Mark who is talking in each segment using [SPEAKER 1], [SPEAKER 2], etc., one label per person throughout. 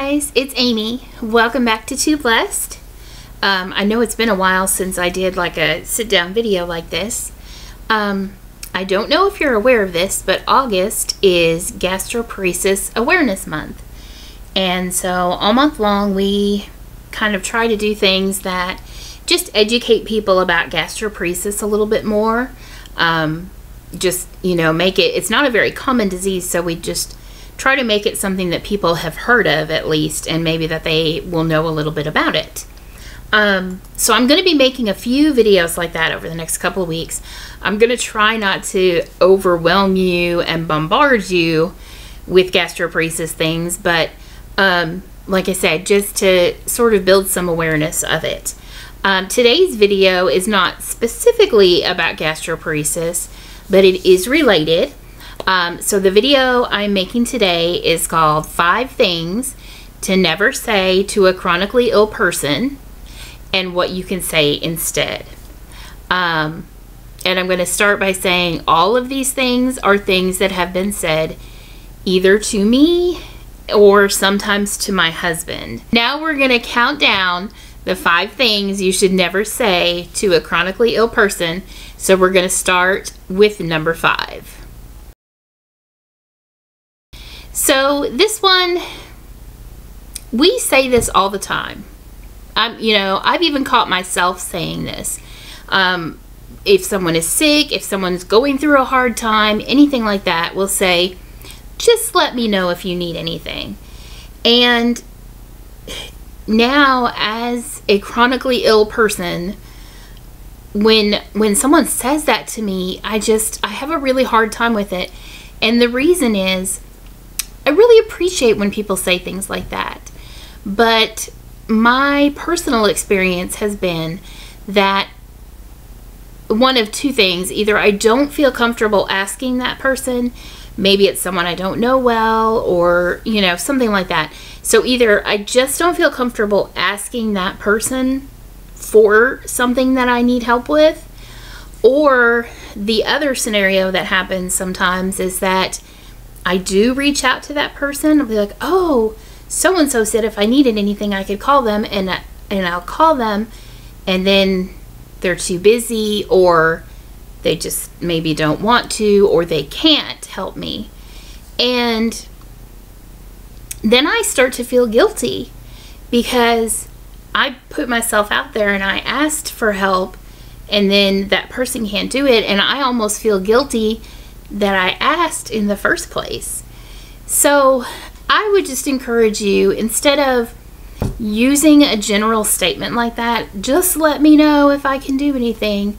[SPEAKER 1] guys, it's Amy. Welcome back to Too Blessed. I know it's been a while since I did like a sit-down video like this. I don't know if you're aware of this, but August is Gastroparesis Awareness Month. And so all month long we kind of try to do things that just educate people about gastroparesis a little bit more. Just, you know, make it, it's not a very common disease, so we just try to make it something that people have heard of at least, and maybe that they will know a little bit about it. So I'm going to be making a few videos like that over the next couple of weeks. I'm going to try not to overwhelm you and bombard you with gastroparesis things, but like I said, just to sort of build some awareness of it. Today's video is not specifically about gastroparesis, but it is related. So the video I'm making today is called 5 Things to Never Say to a Chronically Ill Person and What You Can Say Instead. And I'm going to start by saying all of these things are things that have been said either to me or sometimes to my husband. Now we're going to count down the 5 things you should never say to a chronically ill person. So we're going to start with number 5. So this one, we say this all the time. I've even caught myself saying this. If someone is sick, if someone's going through a hard time, anything like that, we'll say, just let me know if you need anything. And now, as a chronically ill person, when someone says that to me, I have a really hard time with it. And the reason is, I really appreciate when people say things like that. But my personal experience has been that one of 2 things: either I don't feel comfortable asking that person, maybe it's someone I don't know well, or, you know, something like that. So either I just don't feel comfortable asking that person for something that I need help with, or the other scenario that happens sometimes is that I do reach out to that person. I'll be like, oh, so-and-so said if I needed anything I could call them, and I'll call them, and then they're too busy, or they just maybe don't want to, or they can't help me. And then I start to feel guilty because I put myself out there and I asked for help, and then that person can't do it, and I almost feel guilty that I asked in the first place. So I would just encourage you, instead of using a general statement like that, just let me know if I can do anything.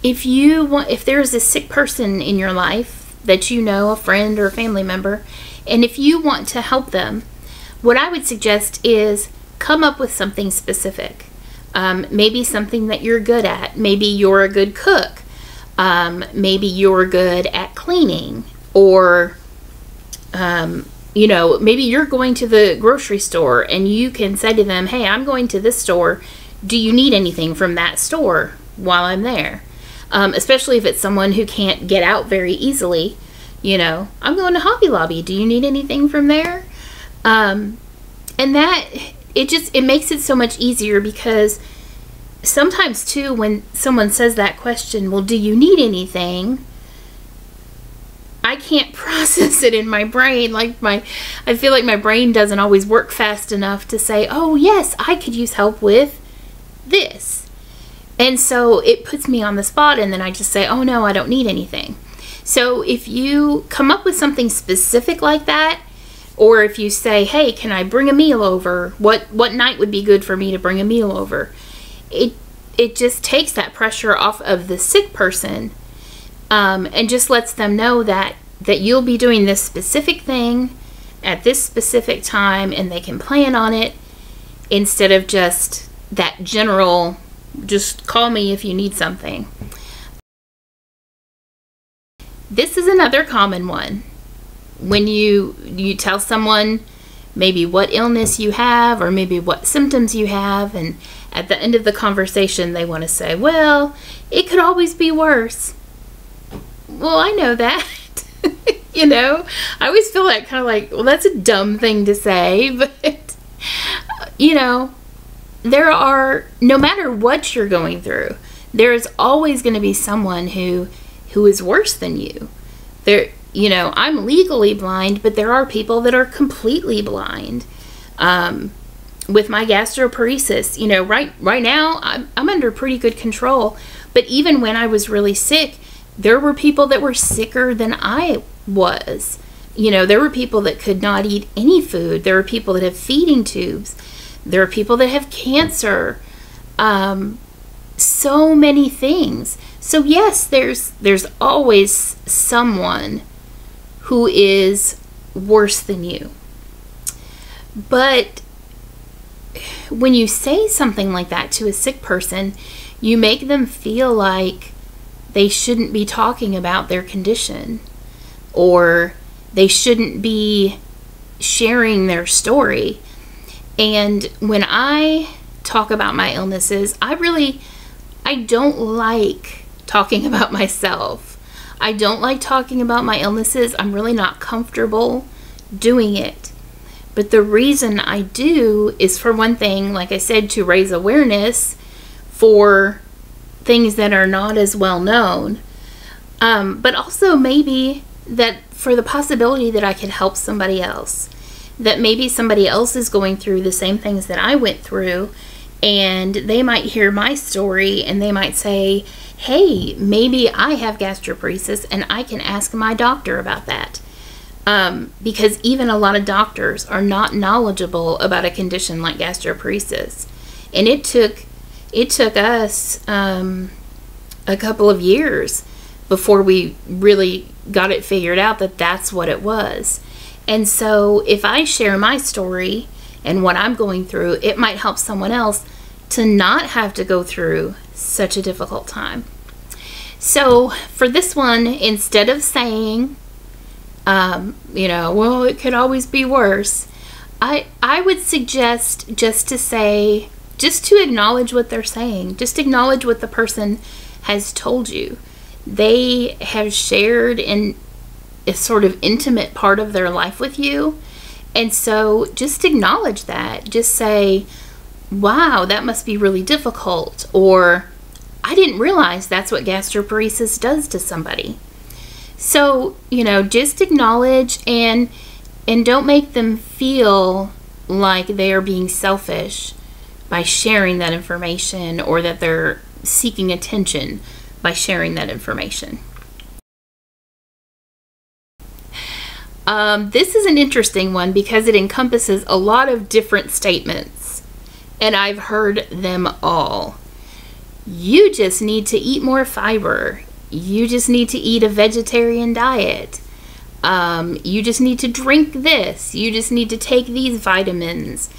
[SPEAKER 1] If there's a sick person in your life that you know, a friend or a family member, and if you want to help them, what I would suggest is come up with something specific. Maybe something that you're good at. Maybe you're a good cook. Maybe you're good at cleaning, or maybe you're going to the grocery store and you can say to them, hey, I'm going to this store. Do you need anything from that store while I'm there? Especially if it's someone who can't get out very easily. You know, I'm going to Hobby Lobby. Do you need anything from there? And that, it makes it so much easier, because sometimes too, when someone says that question, well, do you need anything? I can't process it in my brain. I feel like my brain doesn't always work fast enough to say, oh yes, I could use help with this. And so it puts me on the spot, and then I just say, oh no, I don't need anything. So if you come up with something specific like that, or if you say, hey, can I bring a meal over? What night would be good for me to bring a meal over? It just takes that pressure off of the sick person, and just lets them know that you'll be doing this specific thing at this specific time, and they can plan on it, instead of just that general, just call me if you need something. This is another common one. When you tell someone maybe what illness you have, or maybe what symptoms you have, and at the end of the conversation they want to say, well, it could always be worse. Well, I know that. You know, I always feel like kind of like, well, that's a dumb thing to say, but you know, there are, no matter what you're going through, there is always going to be someone who is worse than you. There, you know, I'm legally blind, but there are people that are completely blind. With my gastroparesis, you know, right now I'm under pretty good control. But even when I was really sick, there were people that were sicker than I was. You know, there were people that could not eat any food. There are people that have feeding tubes. There are people that have cancer. So many things. So yes, there's always someone who is worse than you. But when you say something like that to a sick person, you make them feel like they shouldn't be talking about their condition, or they shouldn't be sharing their story. And when I talk about my illnesses, I don't like talking about myself. I don't like talking about my illnesses. I'm really not comfortable doing it. But the reason I do is, for one thing, like I said, to raise awareness for things that are not as well known. But also maybe that for the possibility that I could help somebody else. That maybe somebody else is going through the same things that I went through, and they might hear my story and they might say, hey, maybe I have gastroparesis and I can ask my doctor about that. Because even a lot of doctors are not knowledgeable about a condition like gastroparesis. And it took us a couple of years before we really got it figured out that that's what it was. And so if I share my story and what I'm going through, it might help someone else to not have to go through such a difficult time. So for this one, instead of saying, you know, well, it could always be worse, I would suggest just to acknowledge what they're saying. Just acknowledge what the person has told you. They have shared in a sort of intimate part of their life with you. And so just acknowledge that. Just say, wow, that must be really difficult. Or, I didn't realize that's what gastroparesis does to somebody. So, you know, just acknowledge and don't make them feel like they are being selfish by sharing that information, or that they're seeking attention by sharing that information. This is an interesting one because it encompasses a lot of different statements, and I've heard them all. You just need to eat more fiber. You just need to eat a vegetarian diet. You just need to drink this. You just need to take these vitamins.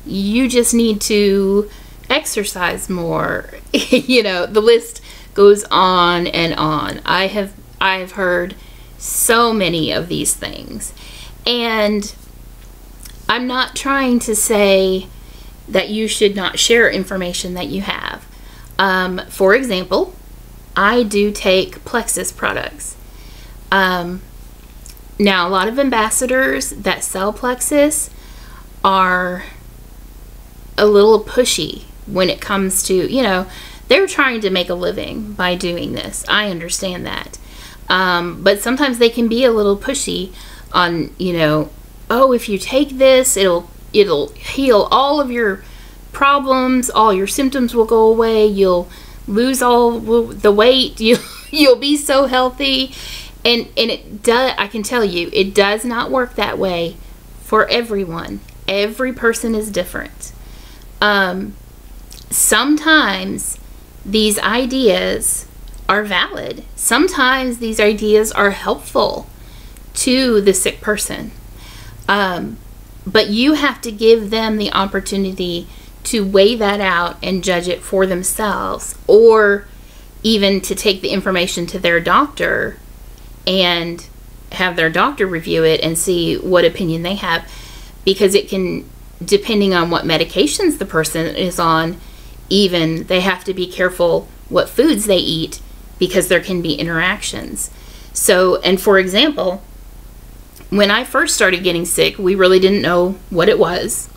[SPEAKER 1] You just need to exercise more. You know, the list goes on and on. I've heard so many of these things. And I'm not trying to say that you should not share information that you have. For example, I do take Plexus products. Now, a lot of ambassadors that sell Plexus are a little pushy when it comes to, you know, they're trying to make a living by doing this. I understand that. But sometimes they can be a little pushy on, you know, oh, if you take this, it'll heal all of your problems, all your symptoms will go away, you'll lose all the weight, you'll be so healthy. And it does, I can tell you, it does not work that way for everyone. Every person is different. Sometimes these ideas are valid. Sometimes these ideas are helpful to the sick person. But you have to give them the opportunity to weigh that out and judge it for themselves, or even to take the information to their doctor and have their doctor review it and see what opinion they have, because it can, depending on what medications the person is on, even they have to be careful what foods they eat, because there can be interactions. So, and for example, when I first started getting sick, we really didn't know what it was.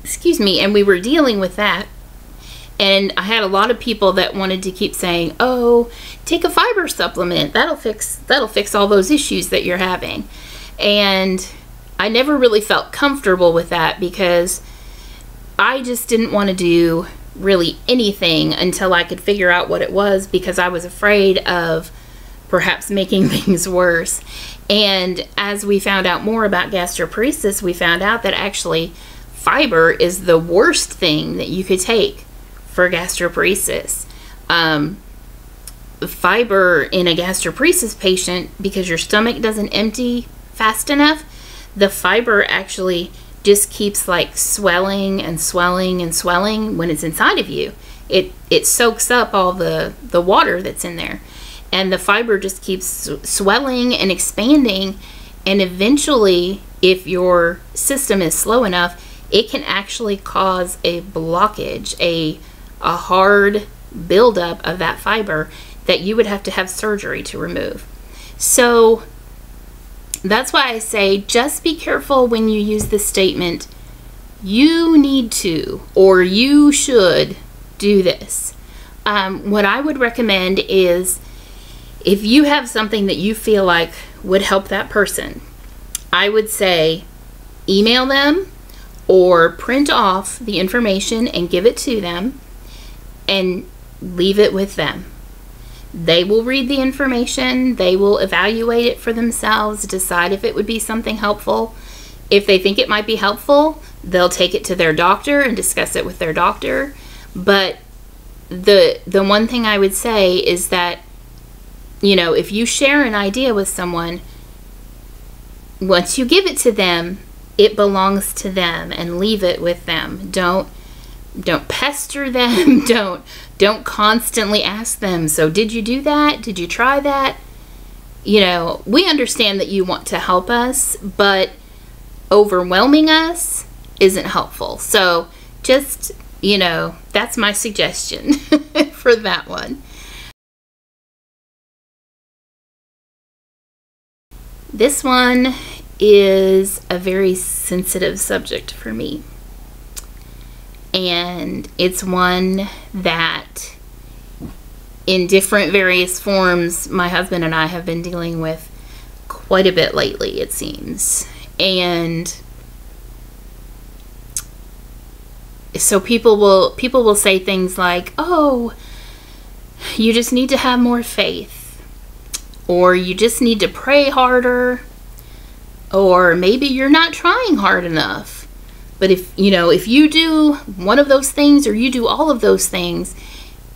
[SPEAKER 1] Excuse me, and we were dealing with that. And I had a lot of people that wanted to keep saying, "Oh, take a fiber supplement. That'll fix all those issues that you're having." And I never really felt comfortable with that because I just didn't want to do really anything until I could figure out what it was, because I was afraid of perhaps making things worse. And as we found out more about gastroparesis, we found out that actually fiber is the worst thing that you could take for gastroparesis. Fiber in a gastroparesis patient, because your stomach doesn't empty fast enough, the fiber actually just keeps like swelling and swelling and swelling when it's inside of you. It soaks up all the water that's in there, and the fiber just keeps swelling and expanding, and eventually, if your system is slow enough, it can actually cause a blockage, a hard buildup of that fiber that you would have to have surgery to remove. So that's why I say just be careful when you use the statement, "You need to," or "You should do this." What I would recommend is, if you have something that you feel like would help that person, I would say email them or print off the information and give it to them and leave it with them. They will read the information, they will evaluate it for themselves, decide if it would be something helpful. If they think it might be helpful, they'll take it to their doctor and discuss it with their doctor. But the one thing I would say is that, you know, if you share an idea with someone, once you give it to them, it belongs to them, and leave it with them. Don't pester them. Don't constantly ask them, "So did you do that? Did you try that?" You know, we understand that you want to help us, but overwhelming us isn't helpful. So just, you know, that's my suggestion for that one. This one is a very sensitive subject for me. And it's one that, in different various forms, my husband and I have been dealing with quite a bit lately, it seems. And so people will say things like, "Oh, you just need to have more faith," or "You just need to pray harder," or "Maybe you're not trying hard enough. But if you do one of those things, or you do all of those things,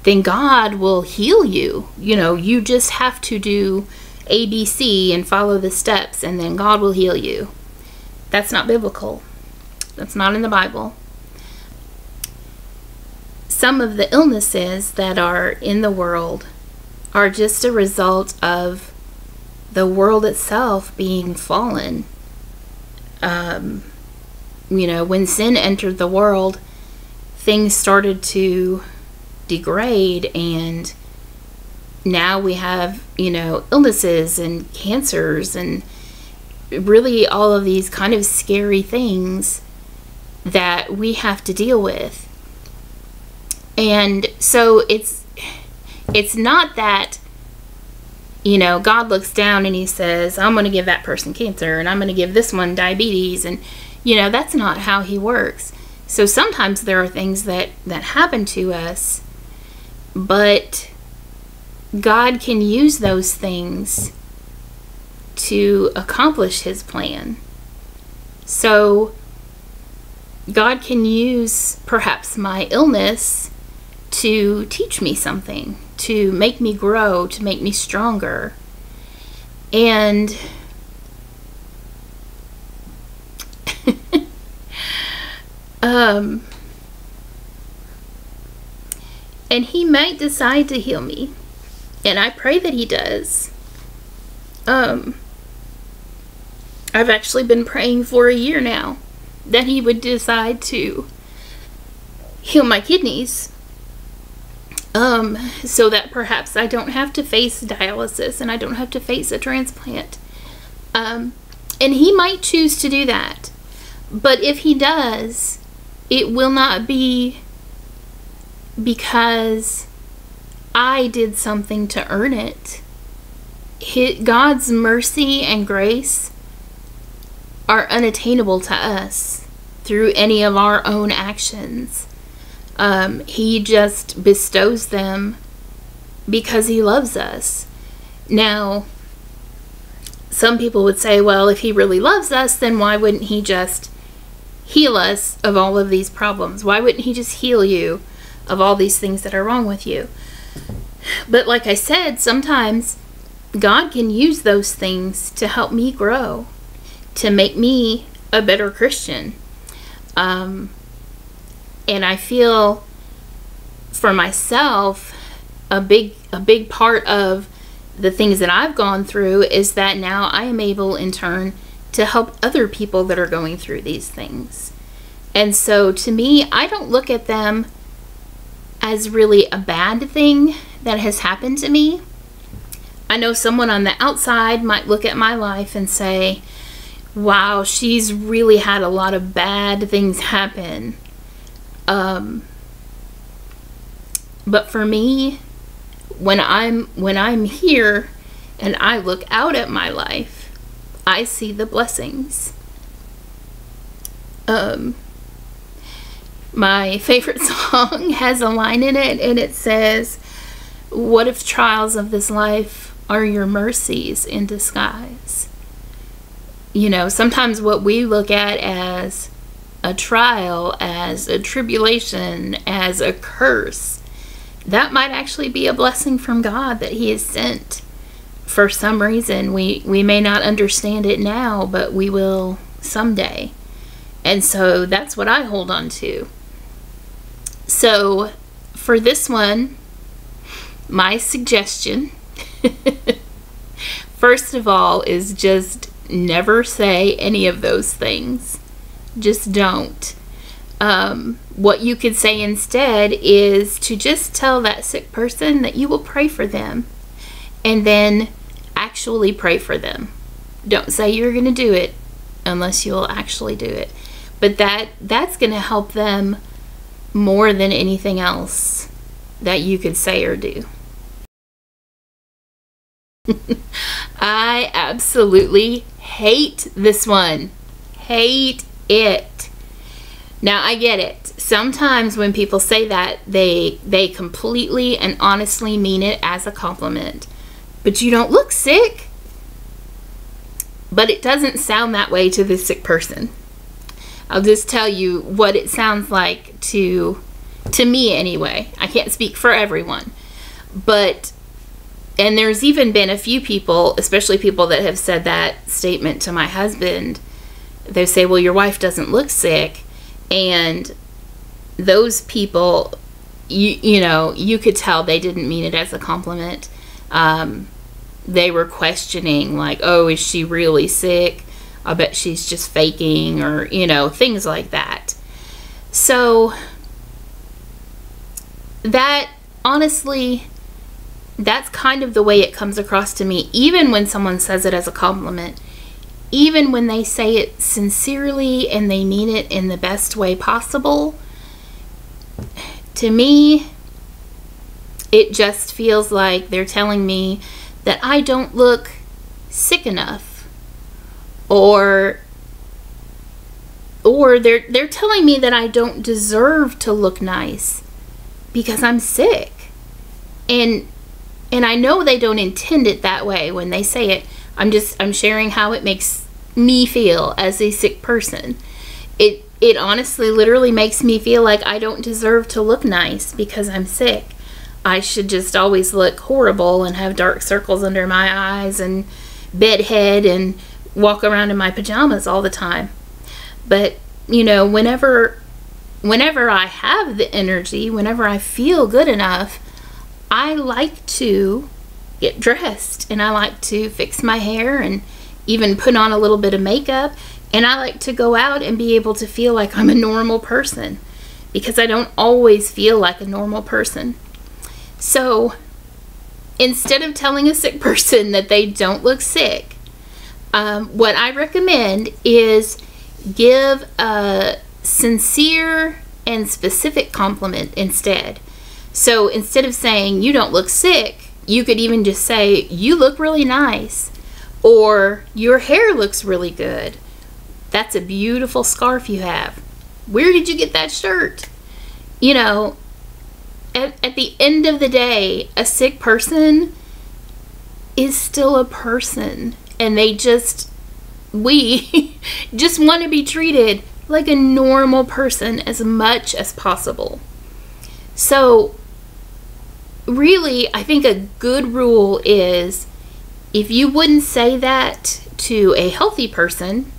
[SPEAKER 1] then God will heal you. You know, you just have to do ABC and follow the steps, and then God will heal you." That's not biblical. That's not in the Bible. Some of the illnesses that are in the world are just a result of the world itself being fallen. You know, when sin entered the world, things started to degrade, and now we have, you know, illnesses and cancers and really all of these kind of scary things that we have to deal with. And so it's not that, you know, God looks down and he says, "I'm going to give that person cancer, and I'm going to give this one diabetes," and you know, that's not how he works. So sometimes there are things that happen to us, but God can use those things to accomplish his plan. So God can use perhaps my illness to teach me something, to make me grow, to make me stronger. And and he might decide to heal me, and I pray that he does. I've actually been praying for a year now that he would decide to heal my kidneys, so that perhaps I don't have to face dialysis and I don't have to face a transplant. And he might choose to do that. But if he does, it will not be because I did something to earn it. God's mercy and grace are unattainable to us through any of our own actions. He just bestows them because he loves us. Now, some people would say, well, if he really loves us, then why wouldn't he just heal us of all of these problems? Why wouldn't he just heal you of all these things that are wrong with you? But like I said, sometimes God can use those things to help me grow, to make me a better Christian. And I feel for myself, a big part of the things that I've gone through is that now I am able in turn to help other people that are going through these things. And so to me, I don't look at them as really a bad thing that has happened to me. I know someone on the outside might look at my life and say, wow, she's really had a lot of bad things happen. But for me, when I'm here and I look out at my life, I see the blessings. My favorite song has a line in it, and it says, "What if trials of this life are your mercies in disguise?" You know, sometimes what we look at as a trial, as a tribulation, as a curse, that might actually be a blessing from God that he has sent for some reason. We may not understand it now, but we will someday. And so that's what I hold on to. So for this one, my suggestion, first of all, is just never say any of those things. Just don't. What you could say instead is to just tell that sick person that you will pray for them, and then actually pray for them. Don't say you're going to do it unless you'll actually do it. But that's going to help them more than anything else that you could say or do. I absolutely hate this one. Hate it. Now, I get it. Sometimes when people say that, they completely and honestly mean it as a compliment. But you don't look sick. But it doesn't sound that way to the sick person. I'll just tell you what it sounds like to me anyway. I can't speak for everyone. But, and there's even been a few people, especially people that have said that statement to my husband. They say, well, your wife doesn't look sick. And those people, you know, you could tell they didn't mean it as a compliment. They were questioning, like, oh, is she really sick? I bet she's just faking, or, you know, things like that. So that, honestly, that's kind of the way it comes across to me, even when someone says it as a compliment. Even when they say it sincerely and they mean it in the best way possible, to me, it just feels like they're telling me that I don't look sick enough, or they're telling me that I don't deserve to look nice because I'm sick. And I know they don't intend it that way when they say it. I'm sharing how it makes me feel as a sick person. It honestly literally makes me feel like I don't deserve to look nice because I'm sick. I should just always look horrible and have dark circles under my eyes and bedhead and walk around in my pajamas all the time. But, you know, whenever I have the energy, whenever I feel good enough, I like to get dressed, and I like to fix my hair and even put on a little bit of makeup, and I like to go out and be able to feel like I'm a normal person, because I don't always feel like a normal person. So instead of telling a sick person that they don't look sick, What I recommend is give a sincere and specific compliment instead. So instead of saying, you don't look sick, you could even just say, you look really nice, or your hair looks really good. That's a beautiful scarf you have. Where did you get that shirt? You know, at the end of the day, a sick person is still a person, and we just want to be treated like a normal person as much as possible. So really, I think a good rule is, if you wouldn't say that to a healthy person,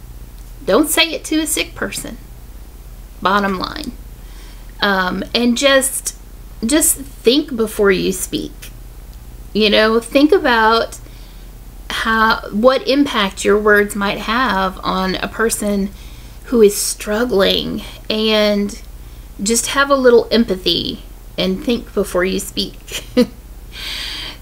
[SPEAKER 1] don't say it to a sick person. Bottom line. And just think before you speak. You know, think about what impact your words might have on a person who is struggling, and just have a little empathy and think before you speak.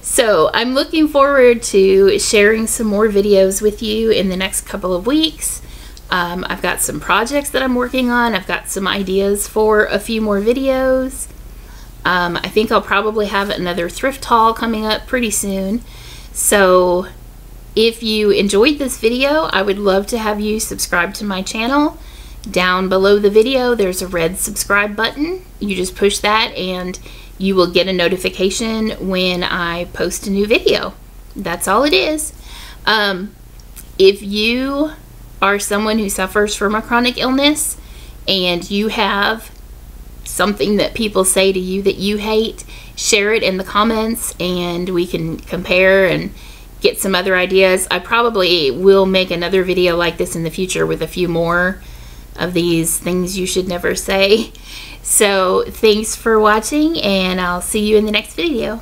[SPEAKER 1] So I'm looking forward to sharing some more videos with you in the next couple of weeks. I've got some projects that I'm working on. I've got some ideas for a few more videos. I think I'll probably have another thrift haul coming up pretty soon. So if you enjoyed this video, I would love to have you subscribe to my channel. Down below the video, there's a red subscribe button. You just push that and you will get a notification when I post a new video. That's all it is. If you are someone who suffers from a chronic illness and you have something that people say to you that you hate, share it in the comments and we can compare and get some other ideas. I probably will make another video like this in the future with a few more of these things you should never say. So thanks for watching, and I'll see you in the next video.